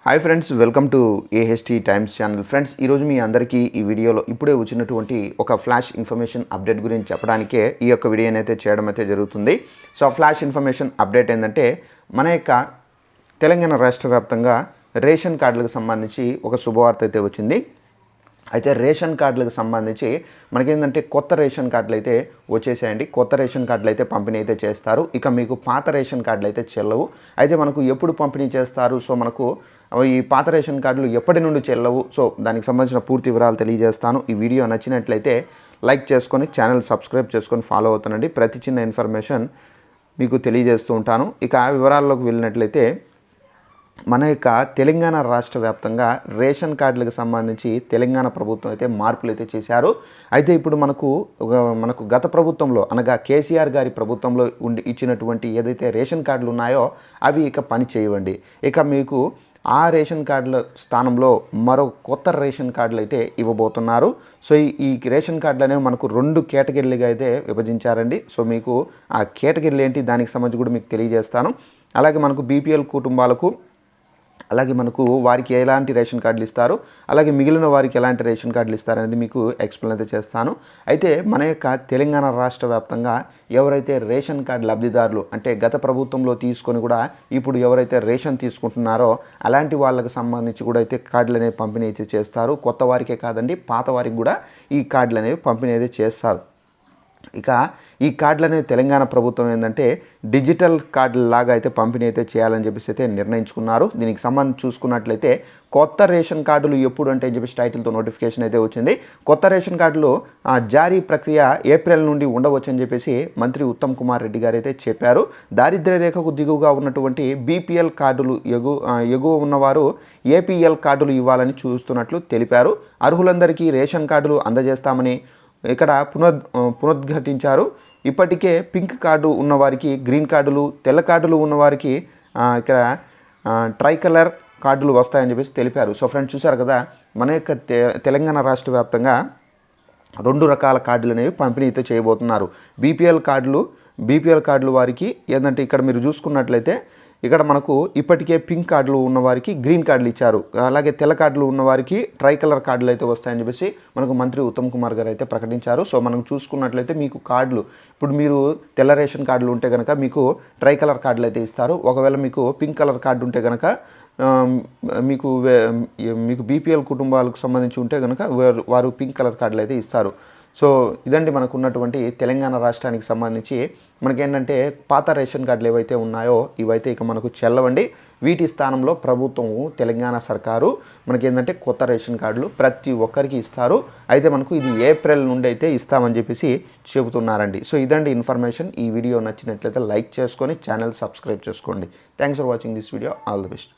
Hi friends, welcome to AHT times channel. Friends, ఈరోజు మీ అందరికీ ఈ వీడియోలో ఇప్పుడే వచ్చినటువంటి ఒక ఫ్లాష్ ఇన్ఫర్మేషన్ అప్డేట్ గురించి చెప్పడానికే ఈ యొక్క వీడియోని అయితే చేయడం అయితే జరుగుతుంది. సో ఆ ఫ్లాష్ ఇన్ఫర్మేషన్ అప్డేట్ ఏంటంటే, మన యొక్క తెలంగాణ రాష్ట్ర వ్యాప్తంగా రేషన్ కార్డులకు సంబంధించి ఒక శుభవార్త అయితే వచ్చింది. అయితే రేషన్ కార్డులకు సంబంధించి మనకేంటంటే కొత్త రేషన్ కార్డులు అయితే వచ్చేసాయండి. కొత్త రేషన్ కార్డులు అయితే పంపిణీ అయితే చేస్తారు. ఇక మీకు పాత రేషన్ కార్డులు అయితే చెల్లవు. అయితే మనకు ఎప్పుడు పంపిణీ చేస్తారు, సో మనకు ఈ పాత రేషన్ కార్డులు ఎప్పటి నుండి చెల్లవు, సో దానికి సంబంధించిన పూర్తి వివరాలు తెలియజేస్తాను. ఈ వీడియో నచ్చినట్లయితే లైక్ చేసుకొని ఛానల్ సబ్స్క్రైబ్ చేసుకొని ఫాలో అవుతానండి. ప్రతి చిన్న ఇన్ఫర్మేషన్ మీకు తెలియజేస్తూ ఉంటాను. ఇక ఆ వివరాల్లోకి వెళ్ళినట్లయితే, మన యొక్క తెలంగాణ రాష్ట్ర వ్యాప్తంగా రేషన్ కార్డులకు సంబంధించి తెలంగాణ ప్రభుత్వం అయితే మార్పులు అయితే చేశారు. అయితే ఇప్పుడు మనకు గత ప్రభుత్వంలో అనగా కేసీఆర్ గారి ప్రభుత్వంలో ఇచ్చినటువంటి ఏదైతే రేషన్ కార్డులు ఉన్నాయో అవి ఇక పని చేయవండి. ఇక మీకు ఆ రేషన్ కార్డుల స్థానంలో మరో కొత్త రేషన్ కార్డులు అయితే ఇవ్వబోతున్నారు. సో ఈ రేషన్ కార్డులు అనేవి మనకు 2 కేటగిరీలుగా అయితే విభజించారండి. సో మీకు ఆ కేటగిరీలు ఏంటి, దానికి సంబంధించి కూడా మీకు తెలియజేస్తాను. అలాగే మనకు బీపీఎల్ కుటుంబాలకు, అలాగే మనకు వారికి ఎలాంటి రేషన్ కార్డులు ఇస్తారు, అలాగే మిగిలిన వారికి ఎలాంటి రేషన్ కార్డులు ఇస్తారనేది మీకు ఎక్స్ప్లెయిన్ అయితే చేస్తాను. అయితే మన యొక్క తెలంగాణ రాష్ట్ర వ్యాప్తంగా ఎవరైతే రేషన్ కార్డు లబ్ధిదారులు అంటే గత ప్రభుత్వంలో తీసుకొని కూడా ఇప్పుడు ఎవరైతే రేషన్ తీసుకుంటున్నారో అలాంటి వాళ్ళకి సంబంధించి కూడా అయితే కార్డులు అనేవి పంపిణీ అయితే చేస్తారు. కొత్త వారికే కాదండి, పాత వారికి కూడా ఈ కార్డులు అనేవి పంపిణీ అయితే చేస్తారు. ఇక ఈ కార్డులు అనేవి తెలంగాణ ప్రభుత్వం ఏంటంటే డిజిటల్ కార్డుల లాగా అయితే పంపిణీ అయితే చేయాలని చెప్పేసి అయితే నిర్ణయించుకున్నారు. దీనికి సంబంధించి చూసుకున్నట్లయితే కొత్త రేషన్ కార్డులు ఎప్పుడు అంటే చెప్పేసి టైటిల్తో నోటిఫికేషన్ అయితే వచ్చింది. కొత్త రేషన్ కార్డులు జారీ ప్రక్రియ ఏప్రిల్ నుండి ఉండవచ్చు అని చెప్పేసి మంత్రి ఉత్తమ్ కుమార్ రెడ్డి గారు అయితే చెప్పారు. దారిద్ర్య రేఖకు దిగువగా ఉన్నటువంటి బీపీఎల్ కార్డులు ఎగువ ఉన్నవారు ఏపీఎల్ కార్డులు ఇవ్వాలని చూస్తున్నట్లు తెలిపారు. అర్హులందరికీ రేషన్ కార్డులు అందజేస్తామని ఇక్కడ పునరుద్ఘాటించారు. ఇప్పటికే పింక్ కార్డు ఉన్నవారికి గ్రీన్ కార్డులు, తెల్ల కార్డులు ఉన్నవారికి ఇక్కడ ట్రైకలర్ కార్డులు వస్తాయని చెప్పేసి తెలిపారు. సో ఫ్రెండ్స్, చూసారు కదా, మన యొక్క తెలంగాణ రాష్ట్ర వ్యాప్తంగా 2 రకాల కార్డులు అనేవి పంపిణీ అయితే చేయబోతున్నారు. బీపీఎల్ కార్డులు వారికి ఏంటంటే ఇక్కడ మీరు చూసుకున్నట్లయితే ఇక్కడ మనకు ఇప్పటికే పింక్ కార్డులు ఉన్నవారికి గ్రీన్ కార్డులు ఇచ్చారు. అలాగే తెల్ల కార్డులు ఉన్నవారికి ట్రైకలర్ కార్డులు అయితే వస్తాయని చెప్పేసి మనకు మంత్రి ఉత్తమ్ కుమార్ గారు అయితే ప్రకటించారు. సో మనం చూసుకున్నట్లయితే మీకు కార్డులు ఇప్పుడు మీరు తెల్ల రేషన్ కార్డులు ఉంటే కనుక మీకు ట్రైకలర్ కార్డులు అయితే ఇస్తారు. ఒకవేళ మీకు పింక్ కలర్ కార్డు ఉంటే కనుక మీకు బీపీఎల్ కుటుంబాలకు సంబంధించి ఉంటే కనుక వారు పింక్ కలర్ కార్డులు అయితే ఇస్తారు. సో ఇదండి మనకు ఉన్నటువంటి తెలంగాణ రాష్ట్రానికి సంబంధించి మనకేంటంటే పాత రేషన్ కార్డులు ఏవైతే ఉన్నాయో ఇవైతే ఇక మనకు చెల్లవండి. వీటి స్థానంలో ప్రభుత్వము తెలంగాణ సర్కారు మనకేంటంటే కొత్త రేషన్ కార్డులు ప్రతి ఒక్కరికి ఇస్తారు. అయితే మనకు ఇది ఏప్రిల్ నుండి అయితే ఇస్తామని చెప్పేసి చెబుతున్నారండి. సో ఇదండి ఇన్ఫర్మేషన్. ఈ వీడియో నచ్చినట్లయితే లైక్ చేసుకొని ఛానల్ సబ్స్క్రైబ్ చేసుకోండి. Thanks for watching this video. All the best.